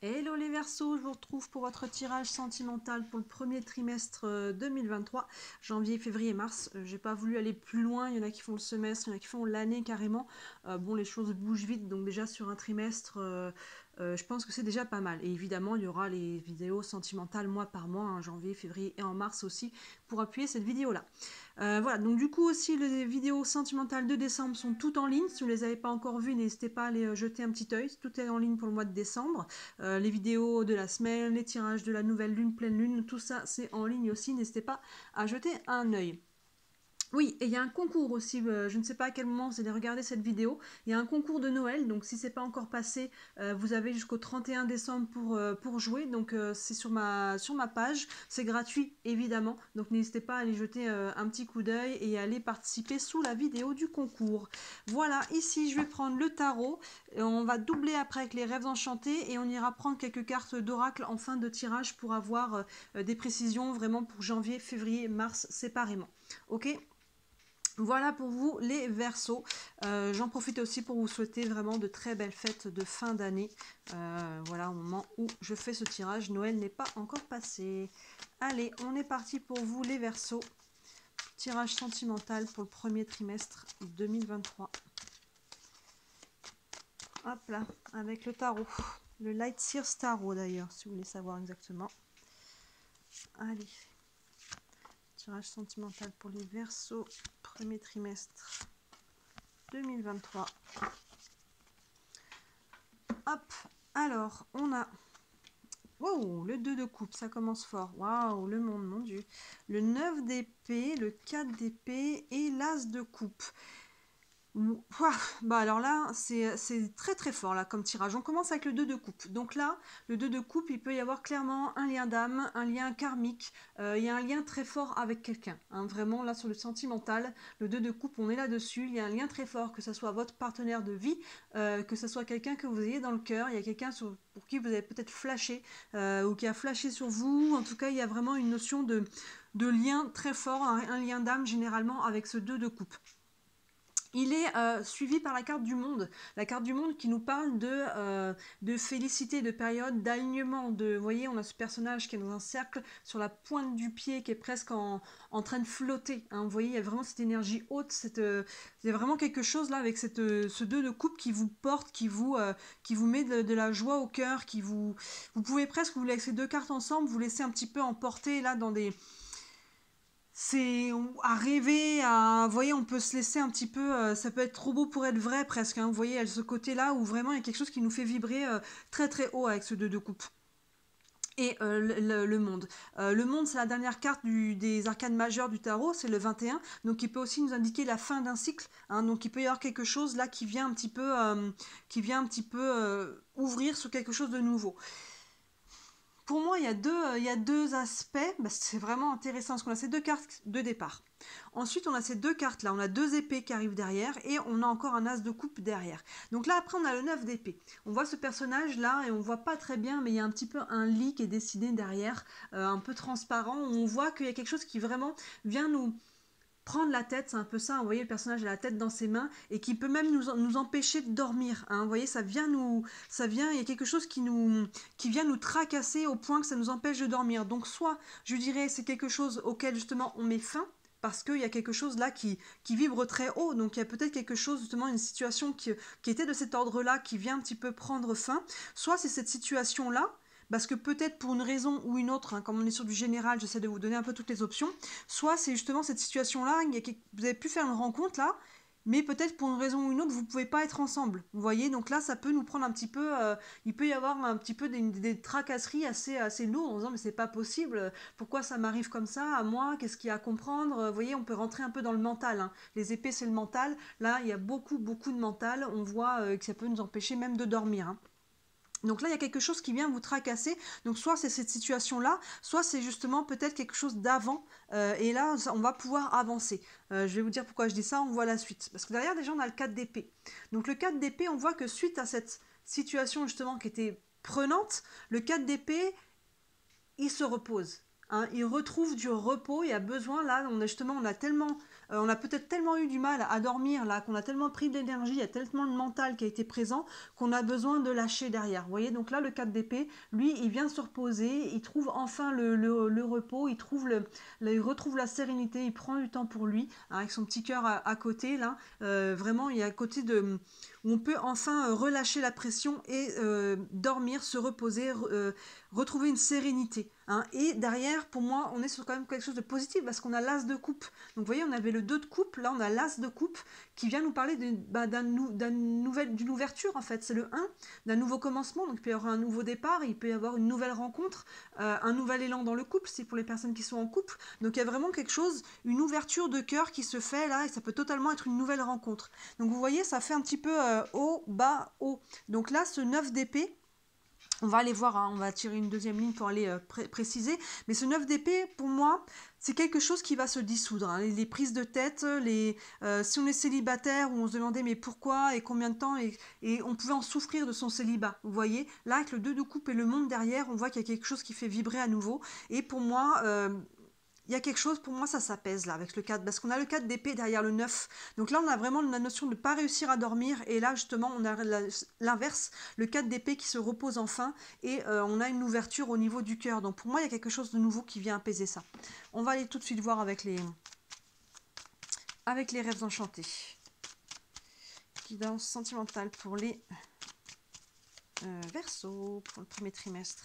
Hello les Verseaux, je vous retrouve pour votre tirage sentimental pour le premier trimestre 2023, janvier, février, mars. J'ai pas voulu aller plus loin, il y en a qui font le semestre, il y en a qui font l'année carrément. Bon, les choses bougent vite, donc déjà sur un trimestre, je pense que c'est déjà pas mal. Et évidemment, il y aura les vidéos sentimentales mois par mois, en janvier, février et en mars aussi, pour appuyer cette vidéo-là. Voilà, donc du coup aussi les vidéos sentimentales de décembre sont toutes en ligne. Si vous ne les avez pas encore vues, n'hésitez pas à aller jeter un petit œil. Tout est en ligne pour le mois de décembre. Les vidéos de la semaine, les tirages de la nouvelle lune, pleine lune, tout ça c'est en ligne aussi. N'hésitez pas à jeter un œil. Oui, et il y a un concours aussi, je ne sais pas à quel moment vous allez regarder cette vidéo, il y a un concours de Noël, donc si c'est pas encore passé, vous avez jusqu'au 31 décembre pour jouer, donc c'est sur ma page, c'est gratuit évidemment, donc n'hésitez pas à aller jeter un petit coup d'œil et à aller participer sous la vidéo du concours. Voilà, ici je vais prendre le tarot, on va doubler après avec les rêves enchantés et on ira prendre quelques cartes d'oracle en fin de tirage pour avoir des précisions vraiment pour janvier, février, mars séparément. Ok ? Voilà pour vous les Verseaux. J'en profite aussi pour vous souhaiter vraiment de très belles fêtes de fin d'année. Voilà, au moment où je fais ce tirage, Noël n'est pas encore passé. Allez, on est parti pour vous les Verseaux. Tirage sentimental pour le premier trimestre 2023. Hop là, avec le tarot. Le Light Sears Tarot d'ailleurs, si vous voulez savoir exactement. Allez. Tirage sentimental pour les Verseaux, premier trimestre 2023. Hop, alors, on a... Wow, le 2 de coupe, ça commence fort. Waouh, le monde, mon Dieu. Le 9 d'épée, le 4 d'épée et l'as de coupe. Ouah, bah alors là, c'est très très fort là comme tirage. On commence avec le 2 de coupe. Donc là, le 2 de coupe, il peut y avoir clairement un lien d'âme, un lien karmique. Il y a un lien très fort avec quelqu'un. Hein, vraiment, là sur le sentimental, le 2 de coupe, on est là-dessus. Il y a un lien très fort, que ce soit votre partenaire de vie, que ce soit quelqu'un que vous ayez dans le cœur. Il y a quelqu'un pour qui vous avez peut-être flashé ou qui a flashé sur vous. En tout cas, il y a vraiment une notion de lien très fort, un lien d'âme généralement avec ce 2 de coupe. Il est suivi par la carte du monde qui nous parle de félicité, de période, d'alignement. Vous voyez, on a ce personnage qui est dans un cercle sur la pointe du pied, qui est presque en train de flotter. Hein. Vous voyez, il y a vraiment cette énergie haute, il y a vraiment quelque chose là avec ce 2 de coupe qui vous porte, qui vous met de la joie au cœur, vous pouvez presque, vous laissez deux cartes ensemble, vous laissez un petit peu emporter là dans des... C'est à rêver, vous voyez, on peut se laisser un petit peu, ça peut être trop beau pour être vrai presque, hein, vous voyez, il y a ce côté-là où vraiment il y a quelque chose qui nous fait vibrer très très haut avec ce 2 de coupe. Et le monde. Le monde, c'est la dernière carte des arcanes majeures du tarot, c'est le 21, donc il peut aussi nous indiquer la fin d'un cycle, hein, donc il peut y avoir quelque chose là qui vient un petit peu, ouvrir sur quelque chose de nouveau. Pour moi, il y a deux aspects, bah, c'est vraiment intéressant, parce qu'on a ces deux cartes de départ. Ensuite, on a ces deux cartes là, on a deux épées qui arrivent derrière, et on a encore un as de coupe derrière. Donc là, après, on a le 9 d'épée. On voit ce personnage là, et on voit pas très bien, mais il y a un petit peu un lit qui est dessiné derrière, un peu transparent, où on voit qu'il y a quelque chose qui vraiment vient nous prendre la tête, c'est un peu ça, vous voyez, le personnage a la tête dans ses mains et qui peut même nous empêcher de dormir, hein, vous voyez, il y a quelque chose qui vient nous tracasser au point que ça nous empêche de dormir. Donc soit, je dirais, c'est quelque chose auquel justement on met fin, parce qu'il y a quelque chose là qui vibre très haut, donc il y a peut-être quelque chose, justement, une situation qui était de cet ordre-là, qui vient un petit peu prendre fin, soit c'est cette situation-là, parce que peut-être pour une raison ou une autre, hein, comme on est sur du général, j'essaie de vous donner un peu toutes les options, soit c'est justement cette situation-là, vous avez pu faire une rencontre là, mais peut-être pour une raison ou une autre, vous ne pouvez pas être ensemble. Vous voyez, donc là, ça peut nous prendre un petit peu, il peut y avoir un petit peu des tracasseries assez lourdes en disant mais c'est pas possible, pourquoi ça m'arrive comme ça, à moi, qu'est-ce qu'il y a à comprendre. Vous voyez, on peut rentrer un peu dans le mental. Hein. Les épées, c'est le mental. Là, il y a beaucoup de mental. On voit que ça peut nous empêcher même de dormir. Hein. Donc là, il y a quelque chose qui vient vous tracasser. Donc soit c'est cette situation-là, soit c'est justement peut-être quelque chose d'avant. Et là, on va pouvoir avancer. Je vais vous dire pourquoi je dis ça, on voit la suite. Parce que derrière, déjà, on a le 4 d'épée. Donc le 4 d'épée, on voit que suite à cette situation justement qui était prenante, le 4 d'épée, il se repose. Hein, il retrouve du repos, il a besoin, là, on a tellement on a peut-être tellement eu du mal à dormir là, qu'on a tellement pris d'énergie, il y a tellement de mental qui a été présent, qu'on a besoin de lâcher derrière. Vous voyez, donc là, le 4 d'épée, lui, il vient se reposer, il trouve enfin le repos, il retrouve la sérénité, il prend du temps pour lui, hein, avec son petit cœur à côté, là. Vraiment, il y a à côté de où on peut enfin relâcher la pression et dormir, se reposer, retrouver une sérénité. Hein. Et derrière, pour moi, on est sur quand même quelque chose de positif parce qu'on a l'as de coupe. Donc vous voyez, on avait le 2 de coupe, là on a l'as de coupe qui vient nous parler d'une ouverture en fait. C'est le 1, d'un nouveau commencement. Donc il peut y avoir un nouveau départ, il peut y avoir une nouvelle rencontre, un nouvel élan dans le couple, c'est pour les personnes qui sont en couple. Donc il y a vraiment quelque chose, une ouverture de cœur qui se fait là et ça peut totalement être une nouvelle rencontre. Donc vous voyez, ça fait un petit peu haut, bas, haut. Donc là, ce 9 d'épée, on va aller voir, hein, on va tirer une deuxième ligne pour aller préciser. Mais ce 9 d'épée, pour moi, c'est quelque chose qui va se dissoudre. Hein. Les prises de tête, si on est célibataire, où on se demandait mais pourquoi et combien de temps, et on pouvait en souffrir de son célibat. Vous voyez, là, avec le 2 de coupe et le monde derrière, on voit qu'il y a quelque chose qui fait vibrer à nouveau. Et pour moi... il y a quelque chose, pour moi, ça s'apaise là avec le 4, parce qu'on a le 4 d'épée derrière le 9. Donc là, on a vraiment la notion de ne pas réussir à dormir, et là, justement, on a l'inverse, le 4 d'épée qui se repose enfin, et on a une ouverture au niveau du cœur. Donc pour moi, il y a quelque chose de nouveau qui vient apaiser ça. On va aller tout de suite voir avec les rêves enchantés. Guidance sentimentale pour les Verseaux, pour le premier trimestre.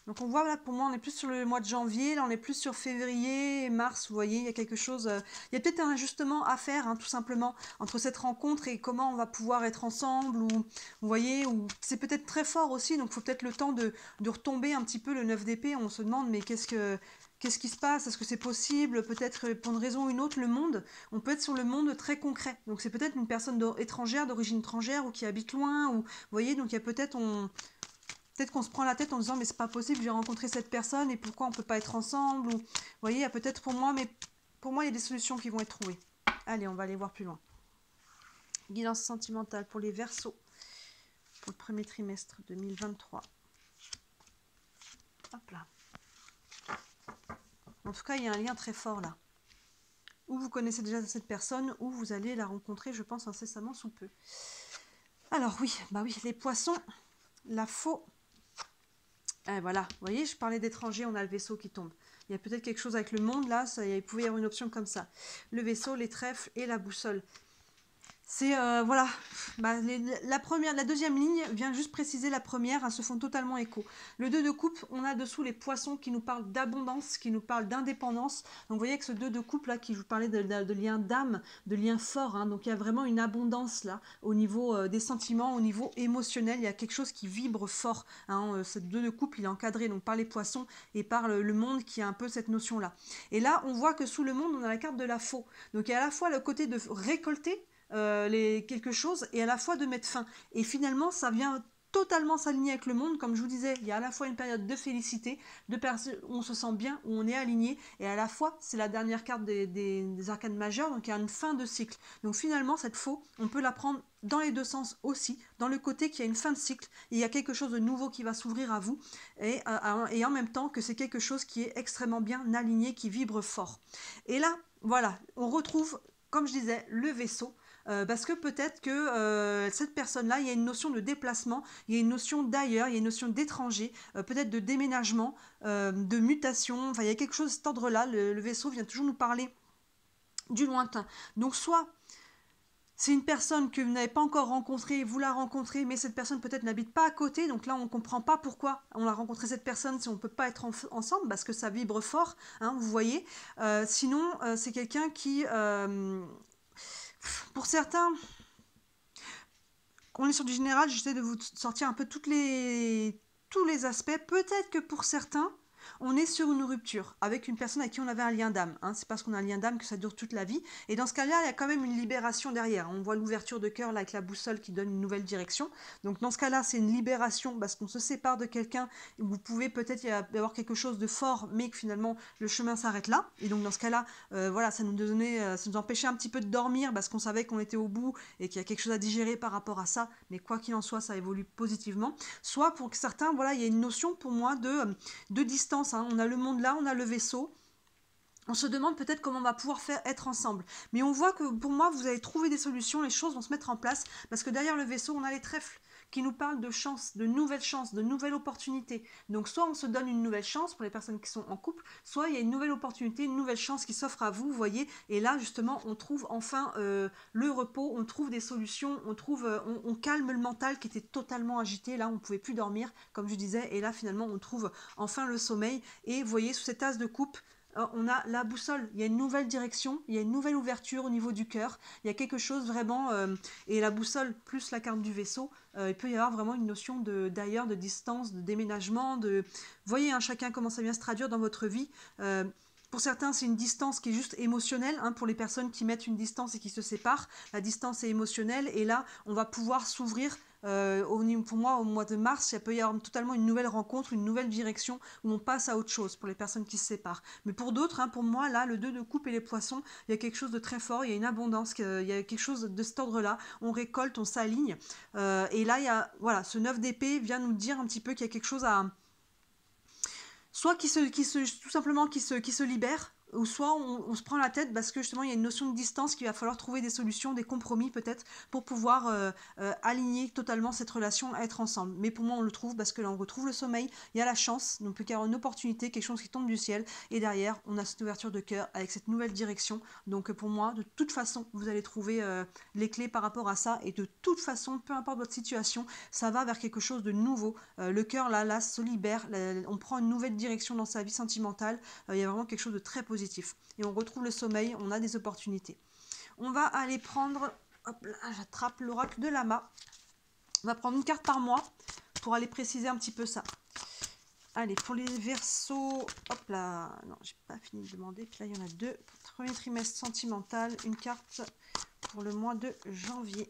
Donc on voit là, pour moi, on est plus sur le mois de janvier, là on est plus sur février, mars, vous voyez, il y a quelque chose, il y a peut-être un ajustement à faire, hein, tout simplement, entre cette rencontre et comment on va pouvoir être ensemble, ou vous voyez, ou c'est peut-être très fort aussi, donc il faut peut-être le temps de retomber un petit peu le 9 d'épée, on se demande, mais qu'est-ce qui se passe? Est-ce que c'est possible? Peut-être pour une raison ou une autre, le monde, on peut être sur le monde très concret, donc c'est peut-être une personne étrangère, d'origine étrangère, ou qui habite loin, ou vous voyez, donc il y a peut-être... Peut-être qu'on se prend la tête en disant mais c'est pas possible, j'ai rencontré cette personne et pourquoi on peut pas être ensemble, ou vous voyez, il y a peut-être pour moi, mais pour moi il y a des solutions qui vont être trouvées. Allez, on va aller voir plus loin. Guidance sentimentale pour les Verseaux pour le premier trimestre 2023. Hop là. En tout cas, il y a un lien très fort là. Ou vous connaissez déjà cette personne, ou vous allez la rencontrer, je pense, incessamment sous peu. Alors oui, bah oui, les poissons, la faux. Voilà, vous voyez, je parlais d'étrangers, on a le Vaisseau qui tombe. Il y a peut-être quelque chose avec le monde, là, il pouvait y avoir une option comme ça. Le Vaisseau, les trèfles et la boussole. C'est, voilà, la deuxième ligne vient juste préciser la première, elles se font totalement écho. Le 2 de coupe, on a dessous les poissons qui nous parlent d'abondance, qui nous parlent d'indépendance. Donc vous voyez que ce 2 de coupe là, qui vous parlait de lien d'âme, de lien fort, hein, donc il y a vraiment une abondance là, au niveau des sentiments, au niveau émotionnel, il y a quelque chose qui vibre fort. Hein, ce 2 de coupe, il est encadré donc par les poissons et par le monde qui a un peu cette notion là. Et là, on voit que sous le monde, on a la carte de la faux. Donc il y a à la fois le côté de récolter, quelque chose et à la fois de mettre fin. Et finalement, ça vient totalement s'aligner avec le monde. Comme je vous disais, il y a à la fois une période de félicité, où on se sent bien, où on est aligné, et à la fois, c'est la dernière carte des arcanes majeures, donc il y a une fin de cycle. Donc finalement, cette faux, on peut la prendre dans les deux sens aussi, dans le côté qu'il y a une fin de cycle, et il y a quelque chose de nouveau qui va s'ouvrir à vous, et en même temps que c'est quelque chose qui est extrêmement bien aligné, qui vibre fort. Et là, voilà, on retrouve, comme je disais, le Vaisseau, parce que peut-être que cette personne-là, il y a une notion de déplacement, il y a une notion d'ailleurs, il y a une notion d'étranger, peut-être de déménagement, de mutation, enfin il y a quelque chose de cet ordre-là, le Vaisseau vient toujours nous parler du lointain. Donc soit c'est une personne que vous n'avez pas encore rencontrée, vous la rencontrez, mais cette personne peut-être n'habite pas à côté, donc là on ne comprend pas pourquoi on a rencontré cette personne si on ne peut pas être ensemble, parce que ça vibre fort, hein, vous voyez. Sinon, c'est quelqu'un qui... pour certains, on est sur du général, j'essaie de vous sortir un peu tous les aspects. Peut-être que pour certains, on est sur une rupture avec une personne avec qui on avait un lien d'âme. Hein. C'est parce qu'on a un lien d'âme que ça dure toute la vie. Et dans ce cas-là, il y a quand même une libération derrière. On voit l'ouverture de cœur là, avec la boussole qui donne une nouvelle direction. Donc dans ce cas-là, c'est une libération parce qu'on se sépare de quelqu'un. Vous pouvez peut-être y avoir quelque chose de fort, mais que finalement le chemin s'arrête là. Et donc dans ce cas-là, voilà, ça nous empêchait un petit peu de dormir parce qu'on savait qu'on était au bout et qu'il y a quelque chose à digérer par rapport à ça. Mais quoi qu'il en soit, ça évolue positivement. Soit pour certains, voilà, il y a une notion pour moi de distance. Hein. On a le monde là, on a le Vaisseau. on se demande peut-être comment on va pouvoir être ensemble. Mais on voit que pour moi, vous allez trouver des solutions, les choses vont se mettre en place, parce que derrière le vaisseau, on a les trèfles qui nous parlent de chance, de nouvelles opportunités. Donc soit on se donne une nouvelle chance pour les personnes qui sont en couple, soit il y a une nouvelle opportunité, une nouvelle chance qui s'offre à vous, vous voyez. Et là, justement, on trouve enfin le repos, on trouve des solutions, on calme le mental qui était totalement agité. Là, on ne pouvait plus dormir, comme je disais. Et là, finalement, on trouve enfin le sommeil. Et vous voyez, sous cet as de coupe, on a la boussole, il y a une nouvelle direction, il y a une nouvelle ouverture au niveau du cœur, il y a quelque chose vraiment, et la boussole plus la carte du vaisseau, il peut y avoir vraiment une notion d'ailleurs, de distance, de déménagement, vous voyez, hein, chacun comment ça vient se traduire dans votre vie. Pour certains, c'est une distance qui est juste émotionnelle, hein, pour les personnes qui mettent une distance et qui se séparent, la distance est émotionnelle, et là, on va pouvoir s'ouvrir. Pour moi, au mois de mars, il peut y avoir totalement une nouvelle rencontre, une nouvelle direction où on passe à autre chose pour les personnes qui se séparent. Mais pour d'autres, hein, pour moi, là, le 2 de coupe et les poissons, il y a quelque chose de très fort, il y a une abondance, il y a quelque chose de cet ordre-là. On récolte, on s'aligne. Et là, il y a, voilà, ce 9 d'épée vient nous dire un petit peu qu'il y a quelque chose à... Soit tout simplement qui se libère, ou soit on se prend la tête parce que justement il y a une notion de distance qu'il va falloir trouver des solutions, des compromis peut-être pour pouvoir aligner totalement cette relation à être ensemble. Mais pour moi on le trouve parce que là on retrouve le sommeil, il y a la chance, donc plus qu'à une opportunité, quelque chose qui tombe du ciel, et derrière on a cette ouverture de cœur avec cette nouvelle direction. Donc pour moi de toute façon vous allez trouver les clés par rapport à ça, et de toute façon peu importe votre situation, ça va vers quelque chose de nouveau. Le cœur là se libère, on prend une nouvelle direction dans sa vie sentimentale, il y a vraiment quelque chose de très positif. Et on retrouve le sommeil, on a des opportunités. On va aller prendre, hop là, j'attrape l'oracle de Lama. On va prendre une carte par mois pour aller préciser un petit peu ça. Allez, pour les Verseaux, hop là, non, j'ai pas fini de demander. Puis là, il y en a deux. Premier trimestre sentimental, une carte pour le mois de janvier.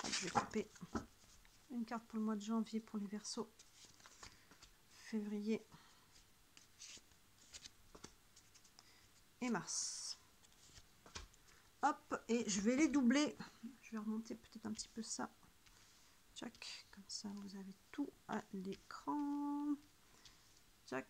Hop, je vais couper une carte pour le mois de janvier pour les Verseaux. Février et mars. Hop, et je vais les doubler. Je vais remonter peut-être un petit peu ça. Tchac, comme ça vous avez tout à l'écran. Tchac,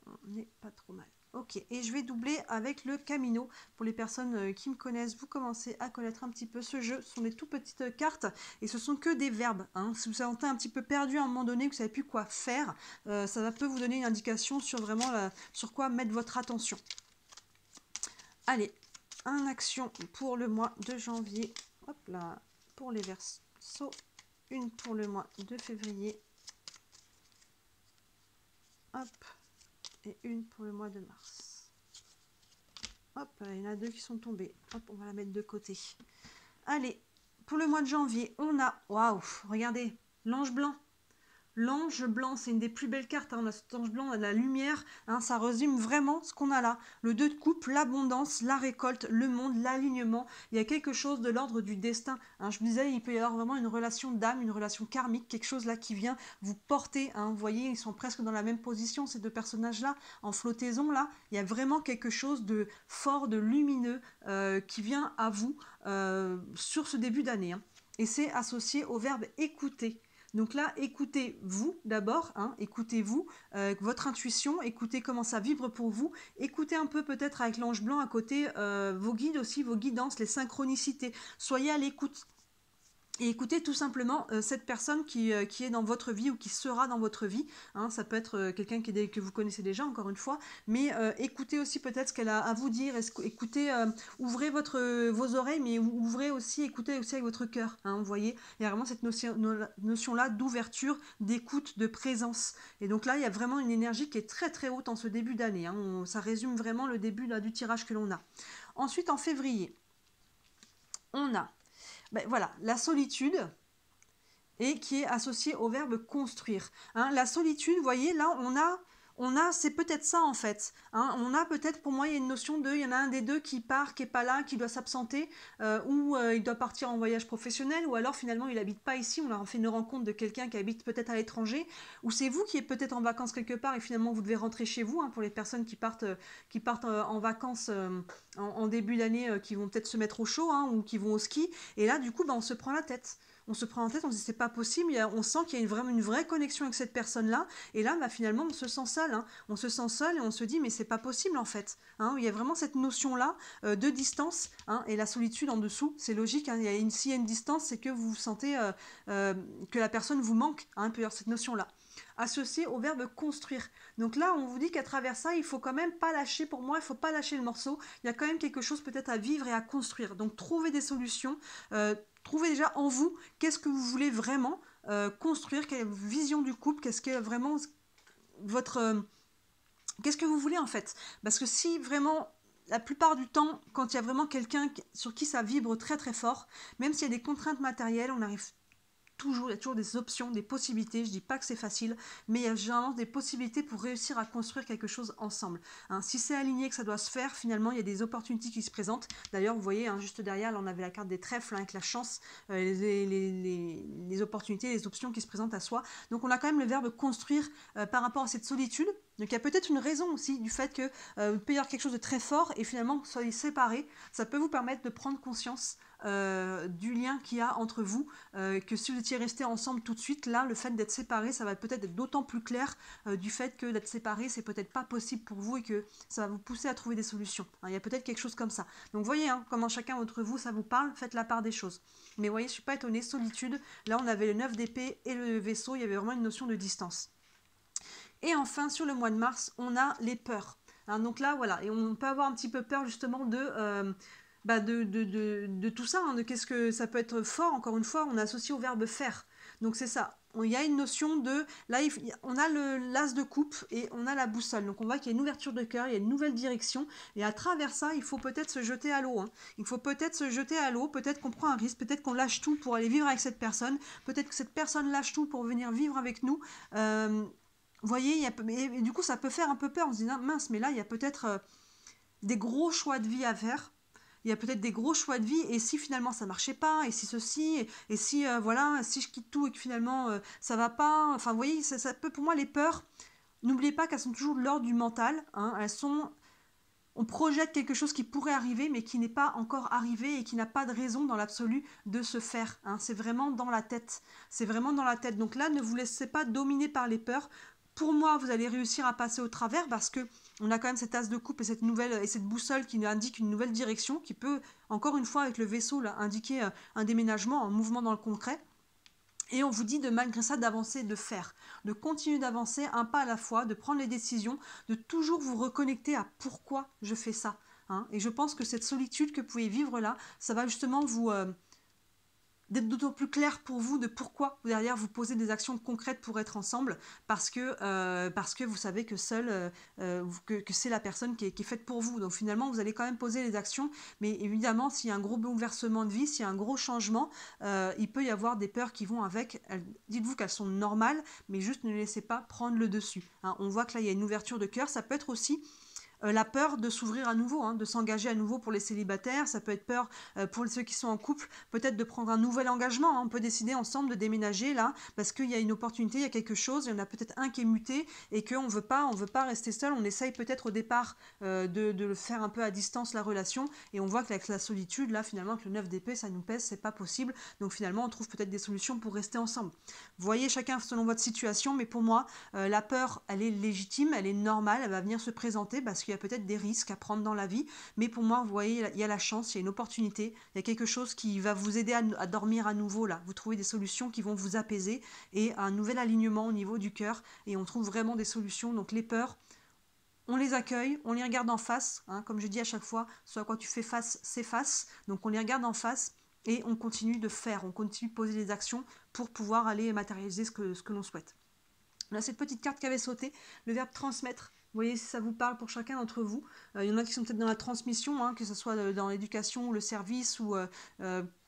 on n'est pas trop mal. Ok, et je vais doubler avec le Camino. Pour les personnes qui me connaissent, vous commencez à connaître un petit peu ce jeu. Ce sont des tout petites cartes et ce sont que des verbes. Hein. Si vous vous sentez un petit peu perdu à un moment donné, que vous ne savez plus quoi faire, ça peut vous donner une indication sur vraiment sur quoi mettre votre attention. Allez, une action pour le mois de janvier. Hop là, pour les Verseaux. Une pour le mois de février. Hop. Et une pour le mois de mars. Hop, il y en a deux qui sont tombés. Hop, on va la mettre de côté. Allez, pour le mois de janvier, on a... Waouh, regardez, l'ange blanc. L'ange blanc, c'est une des plus belles cartes. Hein. On a cet ange blanc, on a la lumière. Hein, ça résume vraiment ce qu'on a là. Le 2 de coupe, l'abondance, la récolte, le monde, l'alignement. Il y a quelque chose de l'ordre du destin. Hein. Je vous disais, il peut y avoir vraiment une relation d'âme, une relation karmique, quelque chose là qui vient vous porter. Hein. Vous voyez, ils sont presque dans la même position, ces deux personnages-là, en flottaison là. Il y a vraiment quelque chose de fort, de lumineux qui vient à vous sur ce début d'année. Hein. Et c'est associé au verbe écouter. Donc là, écoutez-vous d'abord, hein, écoutez-vous, votre intuition, écoutez comment ça vibre pour vous, écoutez un peu peut-être avec l'ange blanc à côté vos guides aussi, vos guidances, les synchronicités, soyez à l'écoute. Et écoutez tout simplement cette personne qui est dans votre vie ou qui sera dans votre vie. Hein, ça peut être quelqu'un que vous connaissez déjà, encore une fois. Mais écoutez aussi peut-être ce qu'elle a à vous dire. Écoutez, ouvrez vos oreilles, mais écoutez aussi avec votre cœur. Hein, vous voyez, il y a vraiment cette notion-là d'ouverture, d'écoute, de présence. Et donc là, il y a vraiment une énergie qui est très très haute en ce début d'année. Hein, ça résume vraiment le début là, du tirage que l'on a. Ensuite, en février, on a... Ben voilà, la solitude, et qui est associée au verbe construire. Hein, la solitude, vous voyez, là, c'est peut-être ça en fait. Hein. On a peut-être, pour moi, il y a une notion de, il y en a un des deux qui part, qui est pas là, qui doit s'absenter, ou il doit partir en voyage professionnel, ou alors finalement il habite pas ici, on a fait une rencontre de quelqu'un qui habite peut-être à l'étranger, ou c'est vous qui êtes peut-être en vacances quelque part et finalement vous devez rentrer chez vous, hein, pour les personnes qui partent en vacances en début d'année, qui vont peut-être se mettre au chaud, hein, ou qui vont au ski, et là du coup bah, on se prend la tête. On se prend en tête, on se dit c'est pas possible, on sent qu'il y a vraiment une vraie connexion avec cette personne-là, et là bah, finalement on se sent seul, hein. On se sent seul et on se dit mais c'est pas possible en fait. Hein. Il y a vraiment cette notion-là de distance, hein, et la solitude en dessous, c'est logique, hein. S'il y a une distance, c'est que vous sentez que la personne vous manque, hein, peut y avoir cette notion-là. Associé au verbe construire. Donc là, on vous dit qu'à travers ça, il faut quand même pas lâcher, pour moi, il faut pas lâcher le morceau. Il y a quand même quelque chose peut-être à vivre et à construire. Donc trouver des solutions, trouvez déjà en vous qu'est-ce que vous voulez vraiment construire, quelle vision du couple, qu'est-ce que vraiment votre... qu'est-ce que vous voulez en fait? Parce que si vraiment, la plupart du temps, quand il y a vraiment quelqu'un sur qui ça vibre très très fort, même s'il y a des contraintes matérielles, on arrive toujours, il y a toujours des options, des possibilités. Je dis pas que c'est facile, mais il y a généralement des possibilités pour réussir à construire quelque chose ensemble. Hein, si c'est aligné, que ça doit se faire, finalement, il y a des opportunités qui se présentent. D'ailleurs, vous voyez, hein, juste derrière, là, on avait la carte des trèfles, hein, avec la chance, les opportunités, les options qui se présentent à soi. Donc, on a quand même le verbe construire par rapport à cette solitude. Donc il y a peut-être une raison aussi du fait que vous peut y avoir quelque chose de très fort et finalement que vous soyez séparés. Ça peut vous permettre de prendre conscience du lien qu'il y a entre vous, que si vous étiez restés ensemble tout de suite, là, le fait d'être séparés, ça va peut-être être d'autant plus clair du fait que d'être séparés, c'est peut-être pas possible pour vous et que ça va vous pousser à trouver des solutions. Hein, il y a peut-être quelque chose comme ça. Donc voyez, hein, comment chacun d'entre vous, ça vous parle, faites la part des choses. Mais voyez, je suis pas étonnée, solitude, là on avait le 9 d'épée et le vaisseau, il y avait vraiment une notion de distance. Et enfin, sur le mois de mars, on a les peurs. Hein, donc là, voilà, et on peut avoir un petit peu peur justement de tout ça, hein, de qu'est-ce que ça peut être fort, encore une fois, on associe au verbe faire. Donc c'est ça. Il y a une notion de... Là, on a l'as de coupe et on a la boussole. Donc on voit qu'il y a une ouverture de cœur, il y a une nouvelle direction. Et à travers ça, il faut peut-être se jeter à l'eau. Hein. Il faut peut-être se jeter à l'eau, peut-être qu'on prend un risque, peut-être qu'on lâche tout pour aller vivre avec cette personne. Peut-être que cette personne lâche tout pour venir vivre avec nous. Vous voyez, et du coup, ça peut faire un peu peur. On se dit, mince, mais là, il y a peut-être des gros choix de vie à faire. Il y a peut-être des gros choix de vie, et si finalement ça marchait pas, et si ceci, et si, voilà, si je quitte tout et que finalement ça va pas. Enfin, vous voyez, ça peut, pour moi, les peurs, n'oubliez pas qu'elles sont toujours de l'ordre du mental. Hein, on projette quelque chose qui pourrait arriver, mais qui n'est pas encore arrivé et qui n'a pas de raison dans l'absolu de se faire. Hein. C'est vraiment dans la tête. C'est vraiment dans la tête. Donc là, ne vous laissez pas dominer par les peurs. Pour moi, vous allez réussir à passer au travers parce que on a quand même cette as de coupe et cette boussole qui nous indique une nouvelle direction, qui peut, encore une fois, avec le vaisseau, là, indiquer un déménagement, un mouvement dans le concret. Et on vous dit de malgré ça d'avancer, de faire, de continuer d'avancer un pas à la fois, de prendre les décisions, de toujours vous reconnecter à pourquoi je fais ça. Hein. Et je pense que cette solitude que vous pouvez vivre là, ça va justement vous... d'être d'autant plus clair pour vous de pourquoi derrière vous posez des actions concrètes pour être ensemble, parce que vous savez que seul, que c'est la personne qui est faite pour vous. Donc finalement, vous allez quand même poser les actions, mais évidemment, s'il y a un gros bouleversement de vie, s'il y a un gros changement, il peut y avoir des peurs qui vont avec. Dites-vous qu'elles sont normales, mais juste ne les laissez pas prendre le dessus. Hein. On voit que là, il y a une ouverture de cœur. Ça peut être aussi la peur de s'ouvrir à nouveau, hein, de s'engager à nouveau pour les célibataires, ça peut être peur pour ceux qui sont en couple, peut-être de prendre un nouvel engagement, hein. On peut décider ensemble de déménager là, parce qu'il y a une opportunité, il y a quelque chose, il y en a peut-être un qui est muté, et qu'on veut pas rester seul, on essaye peut-être au départ de le faire un peu à distance la relation, et on voit qu'avec la solitude, là finalement, avec le 9 d'épée, ça nous pèse, c'est pas possible, donc finalement on trouve peut-être des solutions pour rester ensemble. Vous voyez chacun selon votre situation, mais pour moi, la peur, elle est légitime, elle est normale, elle va venir se présenter, parce qu'il y a peut-être des risques à prendre dans la vie, mais pour moi, vous voyez, il y a la chance, il y a une opportunité, il y a quelque chose qui va vous aider à dormir à nouveau là. Vous trouvez des solutions qui vont vous apaiser et un nouvel alignement au niveau du cœur, et on trouve vraiment des solutions. Donc les peurs, on les accueille, on les regarde en face, hein, comme je dis à chaque fois, ce à quoi tu fais face, c'est face. Donc on les regarde en face et on continue de faire, on continue de poser des actions pour pouvoir aller matérialiser ce que l'on souhaite. On a cette petite carte qui avait sauté, le verbe transmettre. voyez si ça vous parle pour chacun d'entre vous. Il y en a qui sont peut-être dans la transmission, hein, que ce soit dans l'éducation ou le service ou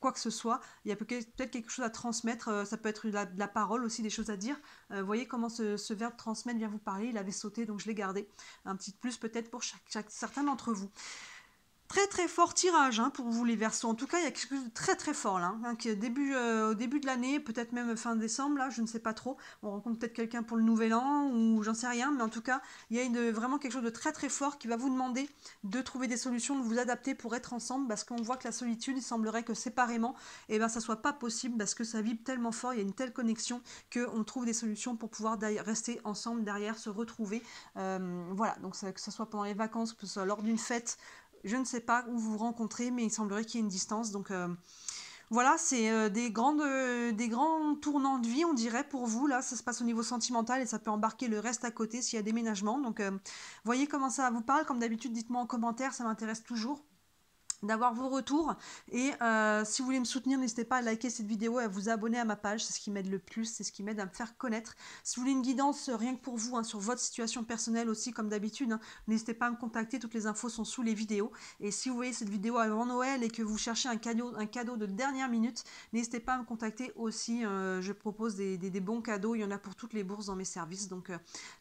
quoi que ce soit. Il y a peut-être quelque chose à transmettre. Ça peut être de la parole aussi, des choses à dire. Voyez comment ce verbe transmettre vient vous parler. Il avait sauté, donc je l'ai gardé. Un petit plus peut-être pour certains d'entre vous. Très très fort tirage hein, pour vous les Verseaux. En tout cas, il y a quelque chose de très très fort là, hein, qui est au début de l'année, peut-être même fin décembre, là, je ne sais pas trop. On rencontre peut-être quelqu'un pour le nouvel an ou j'en sais rien, mais en tout cas, il y a vraiment quelque chose de très très fort qui va vous demander de trouver des solutions, de vous adapter pour être ensemble, parce qu'on voit que la solitude, il semblerait que séparément, eh ben, ça soit pas possible, parce que ça vibre tellement fort, il y a une telle connexion qu'on trouve des solutions pour pouvoir rester ensemble derrière, se retrouver. Voilà, donc que ce soit pendant les vacances, que ce soit lors d'une fête, je ne sais pas où vous vous rencontrez, mais il semblerait qu'il y ait une distance. Donc voilà, c'est des grands tournants de vie, on dirait, pour vous. Là, ça se passe au niveau sentimental et ça peut embarquer le reste à côté s'il y a déménagement. Donc voyez comment ça vous parle. Comme d'habitude, dites-moi en commentaire, ça m'intéresse toujours d'avoir vos retours et si vous voulez me soutenir, n'hésitez pas à liker cette vidéo et à vous abonner à ma page, c'est ce qui m'aide le plus, c'est ce qui m'aide à me faire connaître. Si vous voulez une guidance rien que pour vous, hein, sur votre situation personnelle aussi comme d'habitude, hein, n'hésitez pas à me contacter, toutes les infos sont sous les vidéos. Et si vous voyez cette vidéo avant Noël et que vous cherchez un cadeau de dernière minute, n'hésitez pas à me contacter aussi, je propose des bons cadeaux, il y en a pour toutes les bourses dans mes services, donc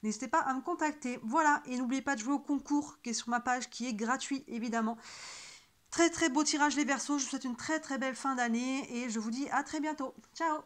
n'hésitez pas à me contacter. Voilà, et n'oubliez pas de jouer au concours qui est sur ma page, qui est gratuit évidemment. Très très beau tirage les Verseaux, je vous souhaite une très très belle fin d'année et je vous dis à très bientôt. Ciao!